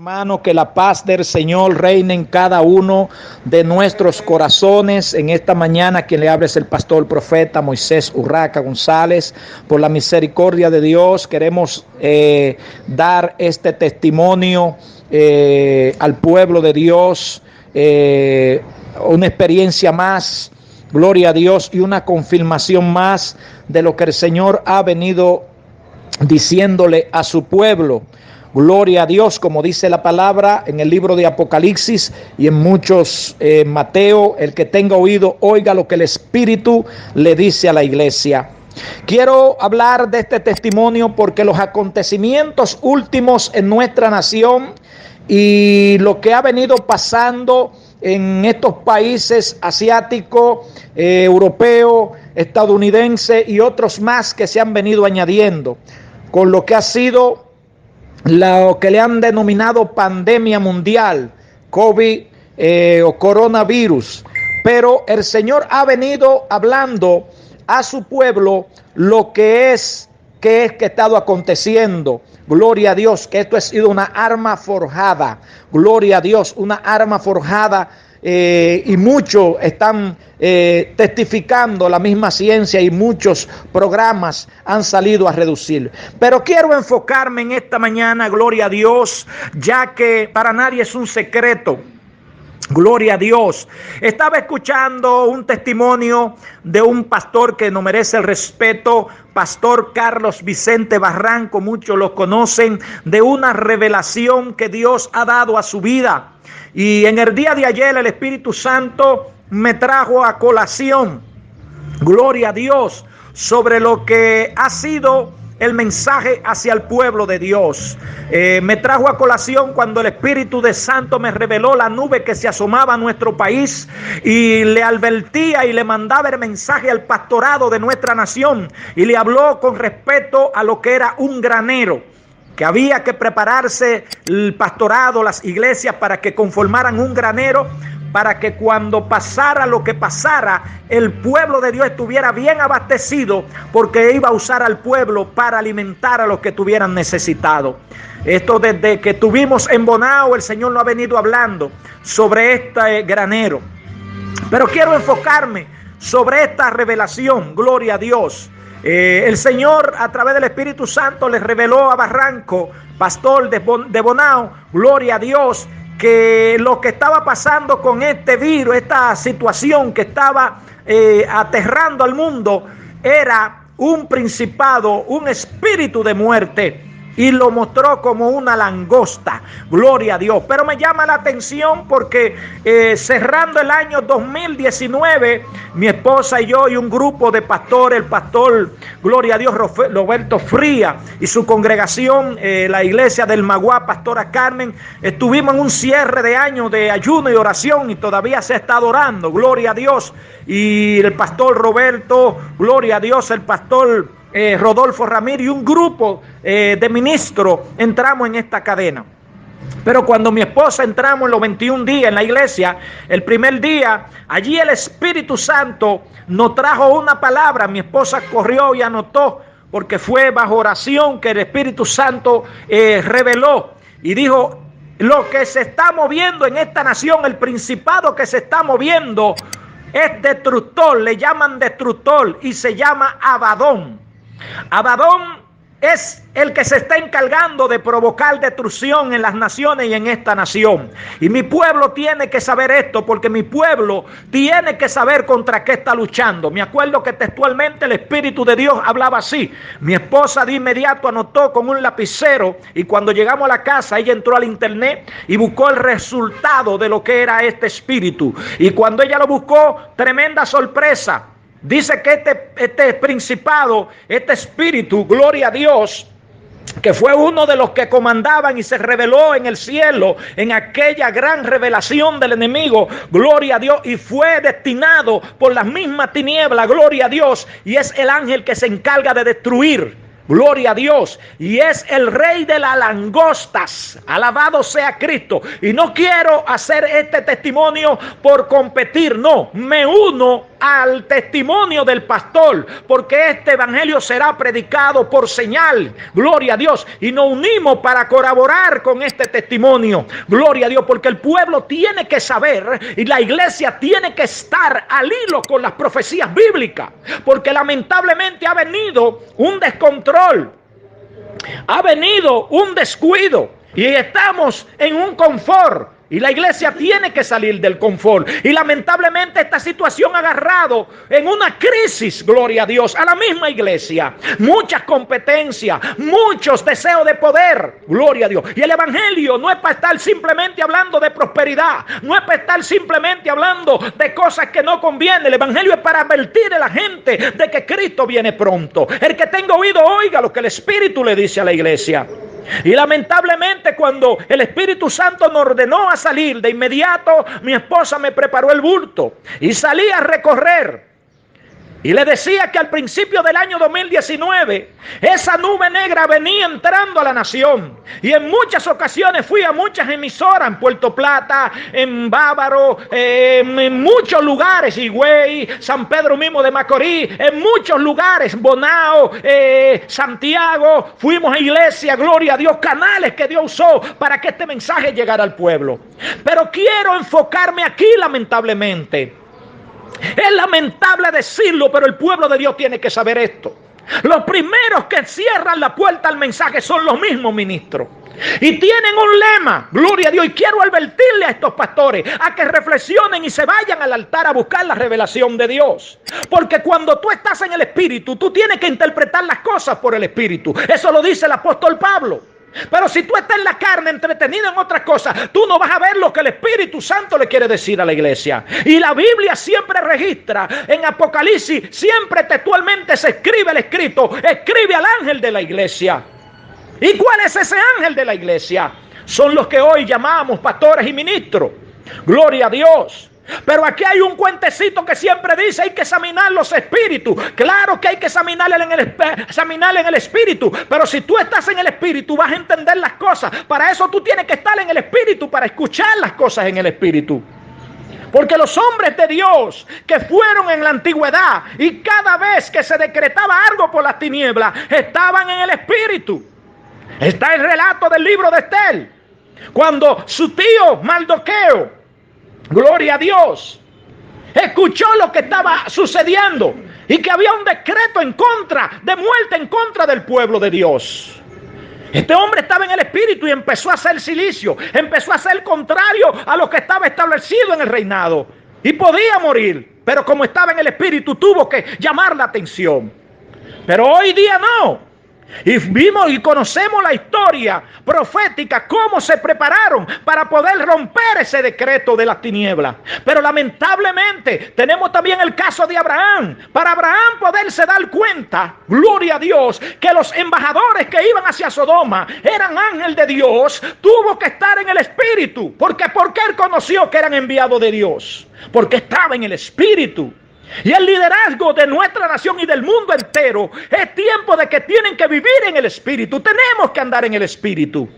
Hermano, que la paz del Señor reine en cada uno de nuestros corazones. En esta mañana quien le habla es el pastor profeta Moisés Urraca González. Por la misericordia de Dios queremos dar este testimonio al pueblo de Dios, una experiencia más, gloria a Dios, y una confirmación más de lo que el Señor ha venido diciéndole a su pueblo. Gloria a Dios, como dice la palabra en el libro de Apocalipsis y en muchos, Mateo: el que tenga oído, oiga lo que el Espíritu le dice a la iglesia. Quiero hablar de este testimonio porque los acontecimientos últimos en nuestra nación y lo que ha venido pasando en estos países asiáticos, europeos, estadounidenses y otros más que se han venido añadiendo, con lo que ha sido lo que le han denominado pandemia mundial, COVID o coronavirus. Pero el Señor ha venido hablando a su pueblo lo que ha estado aconteciendo. Gloria a Dios, que esto ha sido una arma forjada. Gloria a Dios, una arma forjada. Y muchos están testificando la misma ciencia y muchos programas han salido a reducir. Pero quiero enfocarme en esta mañana, gloria a Dios, ya que para nadie es un secreto. Gloria a Dios. Estaba escuchando un testimonio de un pastor que no merece el respeto, Pastor Carlos Vicente Barranco, muchos lo conocen, de una revelación que Dios ha dado a su vida. Y en el día de ayer el Espíritu Santo me trajo a colación, gloria a Dios, sobre lo que ha sido el mensaje hacia el pueblo de Dios. Me trajo a colación cuando el Espíritu de Santo me reveló la nube que se asomaba a nuestro país y le advertía y le mandaba el mensaje al pastorado de nuestra nación, y le habló con respecto a lo que era un granero, que había que prepararse el pastorado, las iglesias, para que conformaran un granero, para que cuando pasara lo que pasara, el pueblo de Dios estuviera bien abastecido, porque iba a usar al pueblo para alimentar a los que tuvieran necesitado. Esto desde que tuvimos en Bonao, el Señor nos ha venido hablando sobre este granero. Pero quiero enfocarme sobre esta revelación, gloria a Dios. El Señor, a través del Espíritu Santo, le reveló a Barranco, pastor de Bonao, gloria a Dios, que lo que estaba pasando con este virus, esta situación que estaba aterrando al mundo, era un principado, un espíritu de muerte, y lo mostró como una langosta. Gloria a Dios. Pero me llama la atención porque cerrando el año 2019, mi esposa y yo y un grupo de pastores, el pastor, gloria a Dios, Roberto Fría y su congregación, la iglesia del Maguá, Pastora Carmen, estuvimos en un cierre de año de ayuno y oración, y todavía se está orando, gloria a Dios. Y el pastor Roberto, gloria a Dios, el pastor Rodolfo Ramírez y un grupo de ministros entramos en esta cadena. Pero cuando mi esposa entramos en los 21 días en la iglesia, el primer día, allí el Espíritu Santo nos trajo una palabra. Mi esposa corrió y anotó, porque fue bajo oración que el Espíritu Santo reveló y dijo: lo que se está moviendo en esta nación, el principado que se está moviendo, es destructor, le llaman destructor, y se llama Abadón. Abadón es el que se está encargando de provocar destrucción en las naciones y en esta nación. Y mi pueblo tiene que saber esto, porque mi pueblo tiene que saber contra qué está luchando. Me acuerdo que textualmente el Espíritu de Dios hablaba así. Mi esposa de inmediato anotó con un lapicero, y cuando llegamos a la casa ella entró al internet y buscó el resultado de lo que era este espíritu. Y cuando ella lo buscó, tremenda sorpresa. Dice que este principado, este espíritu, gloria a Dios, que fue uno de los que comandaban y se reveló en el cielo en aquella gran revelación del enemigo, gloria a Dios, y fue destinado por las mismas tinieblas, gloria a Dios, y es el ángel que se encarga de destruir, gloria a Dios, y es el rey de las langostas. Alabado sea Cristo. Y no quiero hacer este testimonio por competir, no, me uno al testimonio del pastor, porque este evangelio será predicado por señal, gloria a Dios, y nos unimos para colaborar con este testimonio, gloria a Dios, porque el pueblo tiene que saber y la iglesia tiene que estar al hilo con las profecías bíblicas, porque lamentablemente ha venido un descontrol, ha venido un descuido y estamos en un confort. Y la iglesia tiene que salir del confort. Y lamentablemente esta situación ha agarrado en una crisis, gloria a Dios, a la misma iglesia. Muchas competencias, muchos deseos de poder, gloria a Dios. Y el evangelio no es para estar simplemente hablando de prosperidad. No es para estar simplemente hablando de cosas que no convienen. El evangelio es para advertir a la gente de que Cristo viene pronto. El que tenga oído oiga lo que el Espíritu le dice a la iglesia. Y lamentablemente cuando el Espíritu Santo nos ordenó a salir, de inmediato mi esposa me preparó el bulto y salí a recorrer. Y le decía que al principio del año 2019 esa nube negra venía entrando a la nación. Y en muchas ocasiones fui a muchas emisoras, en Puerto Plata, en Bávaro, en muchos lugares, Higüey, San Pedro mismo de Macorís, en muchos lugares, Bonao, Santiago. Fuimos a iglesia, gloria a Dios, canales que Dios usó para que este mensaje llegara al pueblo. Pero quiero enfocarme aquí, lamentablemente. Es lamentable decirlo, pero el pueblo de Dios tiene que saber esto. Los primeros que cierran la puerta al mensaje son los mismos ministros. Y tienen un lema, gloria a Dios. Y quiero advertirle a estos pastores a que reflexionen y se vayan al altar a buscar la revelación de Dios. Porque cuando tú estás en el Espíritu, tú tienes que interpretar las cosas por el Espíritu. Eso lo dice el apóstol Pablo. Pero si tú estás en la carne, entretenido en otras cosas, tú no vas a ver lo que el Espíritu Santo le quiere decir a la iglesia. Y la Biblia siempre registra, en Apocalipsis, siempre textualmente se escribe el escrito, escribe al ángel de la iglesia. ¿Y cuál es ese ángel de la iglesia? Son los que hoy llamamos pastores y ministros. Gloria a Dios. Pero aquí hay un cuentecito que siempre dice: hay que examinar los espíritus. Claro que hay que examinar en el espíritu. Pero si tú estás en el espíritu, vas a entender las cosas. Para eso tú tienes que estar en el espíritu, para escuchar las cosas en el espíritu. Porque los hombres de Dios que fueron en la antigüedad, y cada vez que se decretaba algo por las tinieblas, estaban en el espíritu. Está el relato del libro de Estel, cuando su tío Mardoqueo, gloria a Dios, escuchó lo que estaba sucediendo y que había un decreto en contra, de muerte en contra del pueblo de Dios. Este hombre estaba en el espíritu y empezó a hacer silicio, empezó a hacer contrario a lo que estaba establecido en el reinado. Y podía morir, pero como estaba en el espíritu tuvo que llamar la atención. Pero hoy día no. Y vimos y conocemos la historia profética, cómo se prepararon para poder romper ese decreto de las tinieblas. Pero lamentablemente tenemos también el caso de Abraham. Para Abraham poderse dar cuenta, gloria a Dios, que los embajadores que iban hacia Sodoma eran ángeles de Dios, tuvo que estar en el espíritu. ¿Por qué? Porque él conoció que eran enviados de Dios, porque estaba en el espíritu. Y el liderazgo de nuestra nación y del mundo entero es tiempo de que tienen que vivir en el espíritu. Tenemos que andar en el espíritu.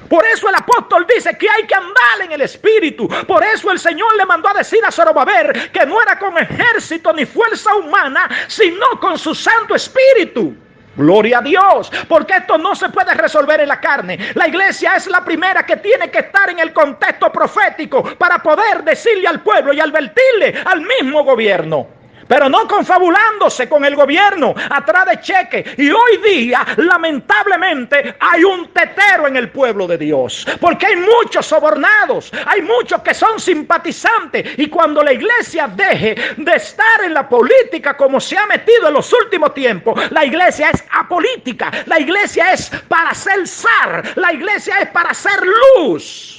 Por eso el apóstol dice que hay que andar en el espíritu. Por eso el Señor le mandó a decir a Zorobabel que no era con ejército ni fuerza humana, sino con su Santo Espíritu. Gloria a Dios, porque esto no se puede resolver en la carne. La iglesia es la primera que tiene que estar en el contexto profético para poder decirle al pueblo y advertirle al mismo gobierno. Pero no confabulándose con el gobierno atrás de cheques. Y hoy día, lamentablemente, hay un tetero en el pueblo de Dios. Porque hay muchos sobornados, hay muchos que son simpatizantes. Y cuando la iglesia deje de estar en la política como se ha metido en los últimos tiempos, la iglesia es apolítica. La iglesia es para ser zar. La iglesia es para ser luz.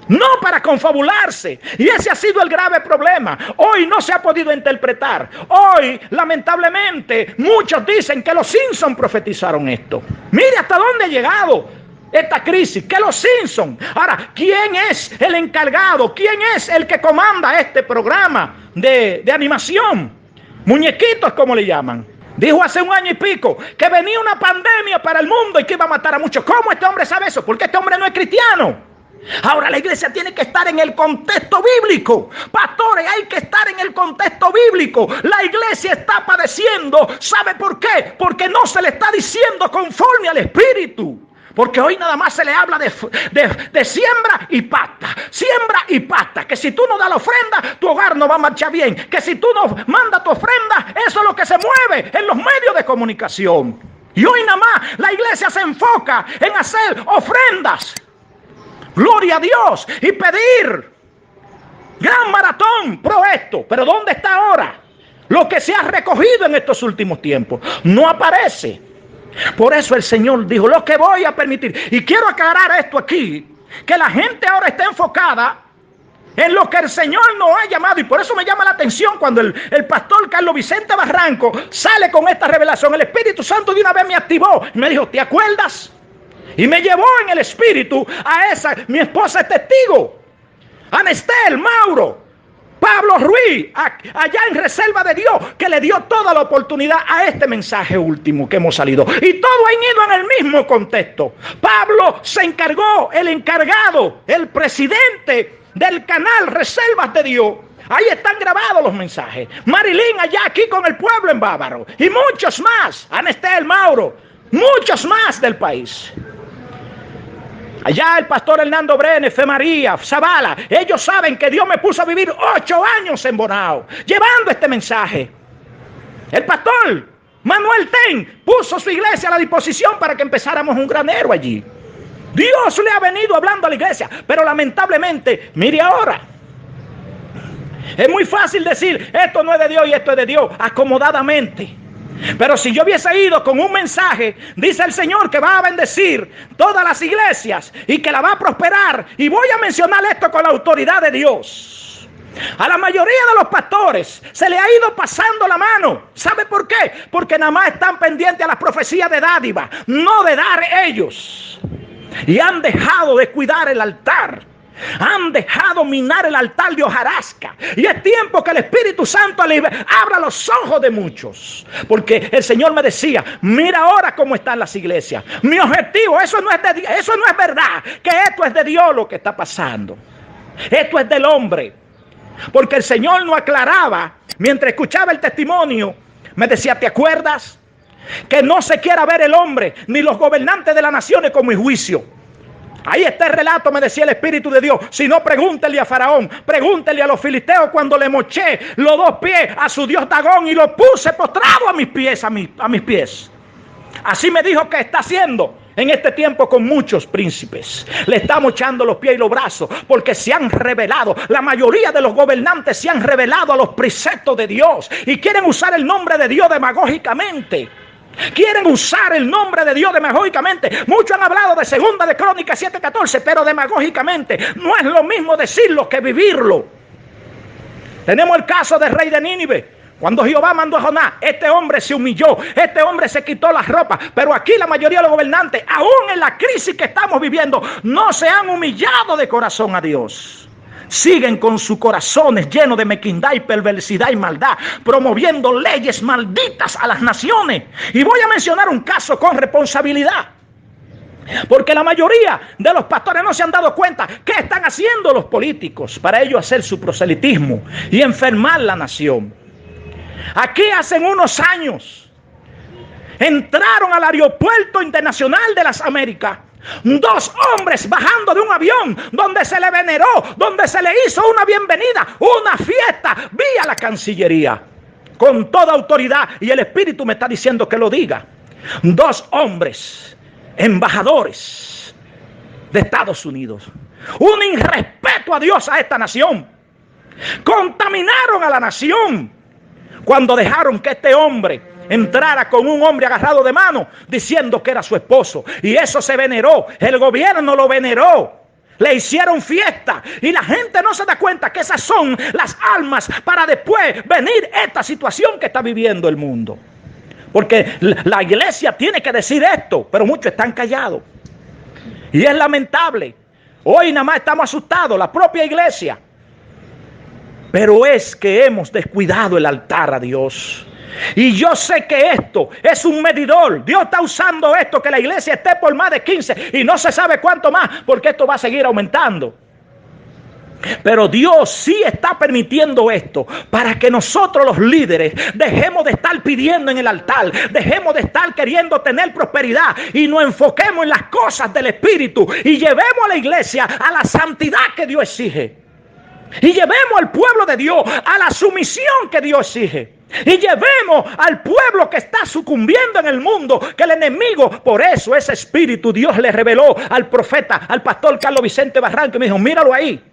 No para confabularse. Y ese ha sido el grave problema. Hoy no se ha podido interpretar. Hoy, lamentablemente, muchos dicen que los Simpson profetizaron esto. Mire hasta dónde ha llegado esta crisis, que los Simpson. Ahora, ¿quién es el encargado? ¿Quién es el que comanda este programa de animación? Muñequitos, como le llaman. Dijo hace 1 año y pico que venía una pandemia para el mundo y que iba a matar a muchos. ¿Cómo este hombre sabe eso? Porque este hombre no es cristiano. Ahora la iglesia tiene que estar en el contexto bíblico. Pastores, hay que estar en el contexto bíblico. La iglesia está padeciendo. ¿Sabe por qué? Porque no se le está diciendo conforme al Espíritu. Porque hoy nada más se le habla de siembra y pasta. Siembra y pasta. Que si tú no das la ofrenda, tu hogar no va a marchar bien. Que si tú no mandas tu ofrenda, eso es lo que se mueve en los medios de comunicación. Y hoy nada más la iglesia se enfoca en hacer ofrendas. Gloria a Dios. Y pedir. Gran maratón pro esto. Pero ¿dónde está ahora lo que se ha recogido en estos últimos tiempos? No aparece. Por eso el Señor dijo, lo que voy a permitir. Y quiero aclarar esto aquí, que la gente ahora está enfocada en lo que el Señor nos ha llamado. Y por eso me llama la atención cuando el pastor Carlos Vicente Barranco sale con esta revelación. El Espíritu Santo de una vez me activó y me dijo, ¿te acuerdas? Y me llevó en el Espíritu a esa, mi esposa es testigo, Anestel, Mauro, Pablo Ruiz, allá en Reserva de Dios, que le dio toda la oportunidad a este mensaje último que hemos salido. Y todos han ido en el mismo contexto. Pablo se encargó, el encargado, el presidente del canal Reservas de Dios. Ahí están grabados los mensajes. Marilyn allá aquí con el pueblo en Bávaro. Y muchos más, Anestel, Mauro, muchos más del país. Allá el pastor Hernando Brenes, Fe María, Zavala, ellos saben que Dios me puso a vivir 8 años en Bonao, llevando este mensaje. El pastor Manuel Ten puso su iglesia a la disposición para que empezáramos un granero allí. Dios le ha venido hablando a la iglesia, pero lamentablemente, mire ahora. Es muy fácil decir, esto no es de Dios y esto es de Dios, acomodadamente. Pero si yo hubiese ido con un mensaje, dice el Señor que va a bendecir todas las iglesias y que la va a prosperar. Y voy a mencionar esto con la autoridad de Dios. A la mayoría de los pastores se le ha ido pasando la mano. ¿Sabe por qué? Porque nada más están pendientes a las profecías de dádiva, no de dar ellos. Y han dejado de cuidar el altar. Han dejado minar el altar de hojarasca. Y es tiempo que el Espíritu Santo abra los ojos de muchos. Porque el Señor me decía, mira ahora cómo están las iglesias. Mi objetivo, eso no es verdad. Que esto es de Dios lo que está pasando. Esto es del hombre. Porque el Señor no aclaraba. Mientras escuchaba el testimonio, me decía, ¿te acuerdas? Que no se quiera ver el hombre ni los gobernantes de las naciones con mi juicio. Ahí está el relato, me decía el Espíritu de Dios. Si no, pregúntele a Faraón, pregúntele a los filisteos cuando le moché los 2 pies a su dios Dagón y lo puse postrado a mis pies, a mis pies. Así me dijo que está haciendo en este tiempo con muchos príncipes. Le estamos echando los pies y los brazos porque se han revelado. La mayoría de los gobernantes se han revelado a los preceptos de Dios y quieren usar el nombre de Dios demagógicamente. Quieren usar el nombre de Dios demagógicamente. Muchos han hablado de 2 de Crónicas 7:14, pero demagógicamente. No es lo mismo decirlo que vivirlo. Tenemos el caso del rey de Nínive. Cuando Jehová mandó a Jonás, este hombre se humilló, este hombre se quitó las ropas. Pero aquí la mayoría de los gobernantes, aún en la crisis que estamos viviendo, no se han humillado de corazón a Dios. Siguen con sus corazones llenos de mezquindad y perversidad y maldad, promoviendo leyes malditas a las naciones. Y voy a mencionar un caso con responsabilidad. Porque la mayoría de los pastores no se han dado cuenta qué están haciendo los políticos para ellos hacer su proselitismo y enfermar la nación. Aquí hace unos años entraron al aeropuerto internacional de las Américas 2 hombres bajando de un avión donde se le veneró, donde se le hizo una bienvenida, una fiesta vía la Cancillería, con toda autoridad, y el Espíritu me está diciendo que lo diga. 2 hombres, embajadores de Estados Unidos, un irrespeto a Dios, a esta nación. Contaminaron a la nación cuando dejaron que este hombre entrara con un hombre agarrado de mano diciendo que era su esposo. Y eso se veneró. El gobierno lo veneró. Le hicieron fiesta. Y la gente no se da cuenta que esas son las almas para después venir esta situación que está viviendo el mundo. Porque la iglesia tiene que decir esto, pero muchos están callados. Y es lamentable. Hoy nada más estamos asustados, la propia iglesia. Pero es que hemos descuidado el altar a Dios. Y yo sé que esto es un medidor. Dios está usando esto, que la iglesia esté por más de 15 y no se sabe cuánto más, porque esto va a seguir aumentando. Pero Dios sí está permitiendo esto para que nosotros los líderes dejemos de estar pidiendo en el altar, dejemos de estar queriendo tener prosperidad y nos enfoquemos en las cosas del Espíritu y llevemos a la iglesia a la santidad que Dios exige. Y llevemos al pueblo de Dios a la sumisión que Dios exige. Y llevemos al pueblo que está sucumbiendo en el mundo, que el enemigo, por eso ese espíritu Dios le reveló al profeta, al pastor Carlos Vicente Barranco, y me dijo, míralo ahí.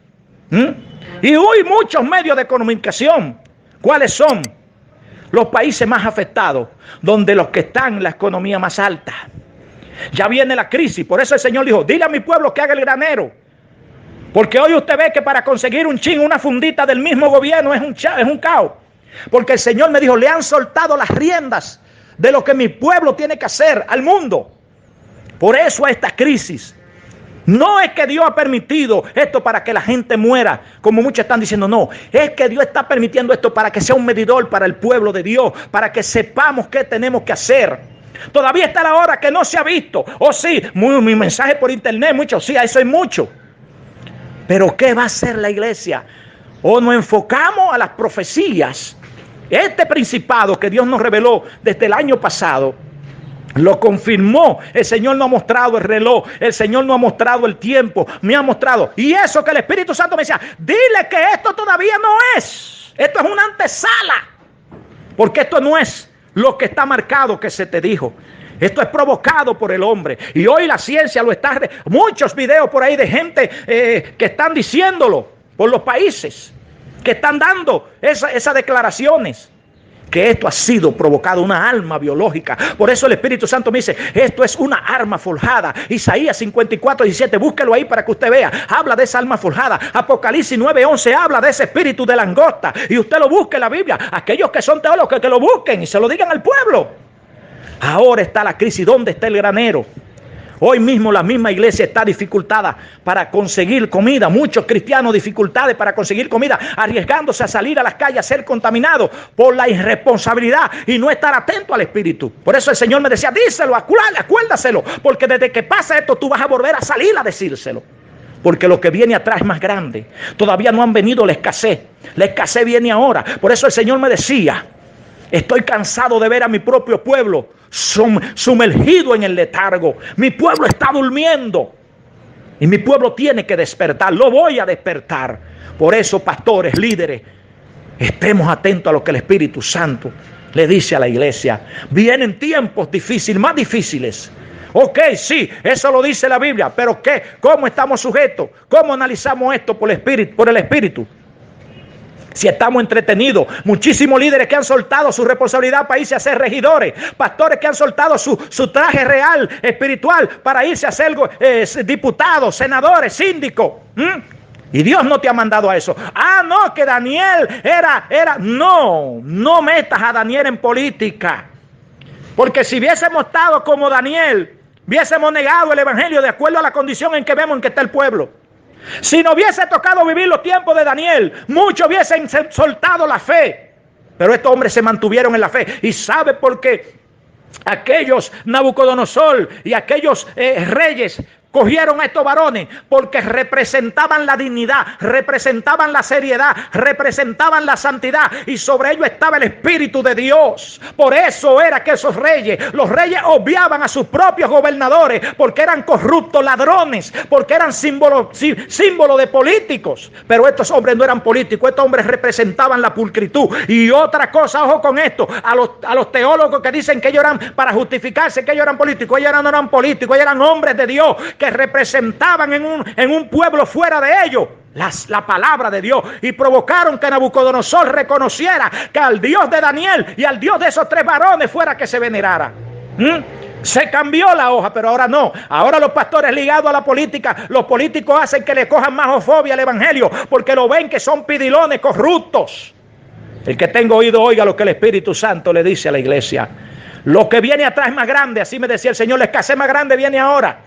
Y hoy muchos medios de comunicación, ¿cuáles son los países más afectados? Donde los que están en la economía más alta. Ya viene la crisis, por eso el Señor dijo, dile a mi pueblo que haga el granero. Porque hoy usted ve que para conseguir un chin, una fundita del mismo gobierno es un caos. Porque el Señor me dijo, le han soltado las riendas de lo que mi pueblo tiene que hacer al mundo. Por eso esta crisis. No es que Dios ha permitido esto para que la gente muera, como muchos están diciendo, no. Es que Dios está permitiendo esto para que sea un medidor para el pueblo de Dios, para que sepamos qué tenemos que hacer. Todavía está la hora que no se ha visto. Oh sí, mi mensaje por internet, mucho, sí, eso es mucho. Pero ¿qué va a hacer la iglesia? O nos enfocamos a las profecías. Este principado que Dios nos reveló desde el año pasado, lo confirmó. El Señor no ha mostrado el reloj, el Señor no ha mostrado el tiempo, me ha mostrado. Y eso que el Espíritu Santo me decía, dile que esto todavía no es. Esto es una antesala. Porque esto no es lo que está marcado que se te dijo. Esto es provocado por el hombre. Y hoy la ciencia lo está... Muchos videos por ahí de gente que están diciéndolo por los países. Que están dando esas declaraciones. Que esto ha sido provocado, una arma biológica. Por eso el Espíritu Santo me dice, esto es una arma forjada. Isaías 54:17, búsquelo ahí para que usted vea. Habla de esa arma forjada. Apocalipsis 9:11 habla de ese espíritu de langosta. Y usted lo busque en la Biblia. Aquellos que son teólogos que lo busquen y se lo digan al pueblo. Ahora está la crisis. ¿Dónde está el granero? Hoy mismo la misma iglesia está dificultada para conseguir comida. Muchos cristianos dificultades para conseguir comida, arriesgándose a salir a las calles a ser contaminados por la irresponsabilidad y no estar atento al Espíritu. Por eso el Señor me decía, díselo, acuérdaselo, porque desde que pasa esto tú vas a volver a salir a decírselo. Porque lo que viene atrás es más grande. Todavía no han venido la escasez. La escasez viene ahora. Por eso el Señor me decía, estoy cansado de ver a mi propio pueblo sumergido en el letargo. Mi pueblo está durmiendo y mi pueblo tiene que despertar. Lo voy a despertar. Por eso, pastores, líderes, estemos atentos a lo que el Espíritu Santo le dice a la iglesia. Vienen tiempos difíciles, más difíciles. Ok, sí, eso lo dice la Biblia, pero ¿qué? ¿Cómo estamos sujetos? ¿Cómo analizamos esto por el Espíritu? Si estamos entretenidos, muchísimos líderes que han soltado su responsabilidad para irse a ser regidores, pastores que han soltado su traje real, espiritual, para irse a ser diputados, senadores, síndicos. Y Dios no te ha mandado a eso. Ah, no, que Daniel era. No metas a Daniel en política. Porque si hubiésemos estado como Daniel, hubiésemos negado el evangelio de acuerdo a la condición en que vemos en que está el pueblo. Si no hubiese tocado vivir los tiempos de Daniel, muchos hubiesen soltado la fe. Pero estos hombres se mantuvieron en la fe. ¿Y sabe por qué? Aquellos Nabucodonosor y aquellos reyes cogieron a estos varones porque representaban la dignidad, representaban la seriedad, representaban la santidad y sobre ellos estaba el Espíritu de Dios. Por eso era que esos reyes, los reyes obviaban a sus propios gobernadores porque eran corruptos, ladrones, porque eran símbolo de políticos. Pero estos hombres no eran políticos, estos hombres representaban la pulcritud. Y otra cosa, ojo con esto, a los teólogos que dicen que ellos eran, para justificarse que ellos eran políticos, ellos no eran políticos, ellos eran hombres de Dios que representaban en un pueblo fuera de ellos la palabra de Dios y provocaron que Nabucodonosor reconociera que al Dios de Daniel y al Dios de esos tres varones fuera que se venerara. Se cambió la hoja, pero ahora no. Ahora los pastores ligados a la política, los políticos hacen que le cojan majofobia al evangelio porque lo ven que son pidilones corruptos. El que tenga oído oiga lo que el Espíritu Santo le dice a la iglesia. Lo que viene atrás es más grande, así me decía el Señor, la escasez más grande viene ahora.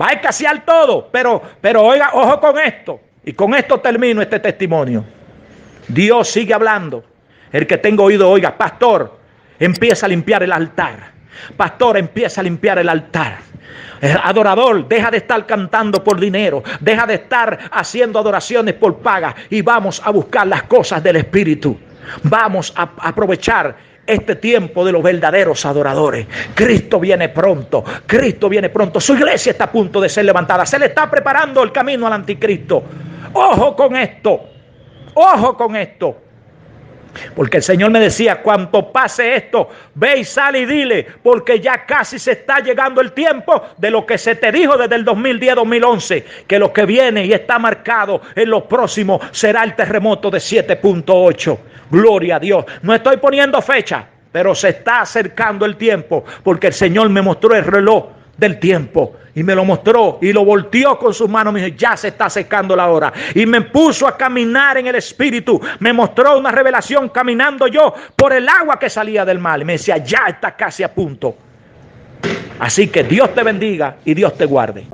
Va a escasear todo, pero oiga, ojo con esto. Y con esto termino este testimonio. Dios sigue hablando. El que tenga oído, oiga. Pastor, empieza a limpiar el altar. Pastor, empieza a limpiar el altar. Adorador, deja de estar cantando por dinero. Deja de estar haciendo adoraciones por paga. Y vamos a buscar las cosas del Espíritu. Vamos a aprovechar este tiempo de los verdaderos adoradores. Cristo viene pronto. Cristo viene pronto. Su iglesia está a punto de ser levantada. Se le está preparando el camino al anticristo. Ojo con esto. Ojo con esto. Porque el Señor me decía, cuando pase esto, ve y sale y dile, porque ya casi se está llegando el tiempo de lo que se te dijo desde el 2010-2011, que lo que viene y está marcado en los próximos será el terremoto de 7.8. Gloria a Dios. No estoy poniendo fecha, pero se está acercando el tiempo, porque el Señor me mostró el reloj del tiempo y me lo mostró y lo volteó con sus manos. Me dijo, ya se está acercando la hora, y me puso a caminar en el Espíritu. Me mostró una revelación caminando yo por el agua que salía del mar y me decía, ya está casi a punto. Así que Dios te bendiga y Dios te guarde.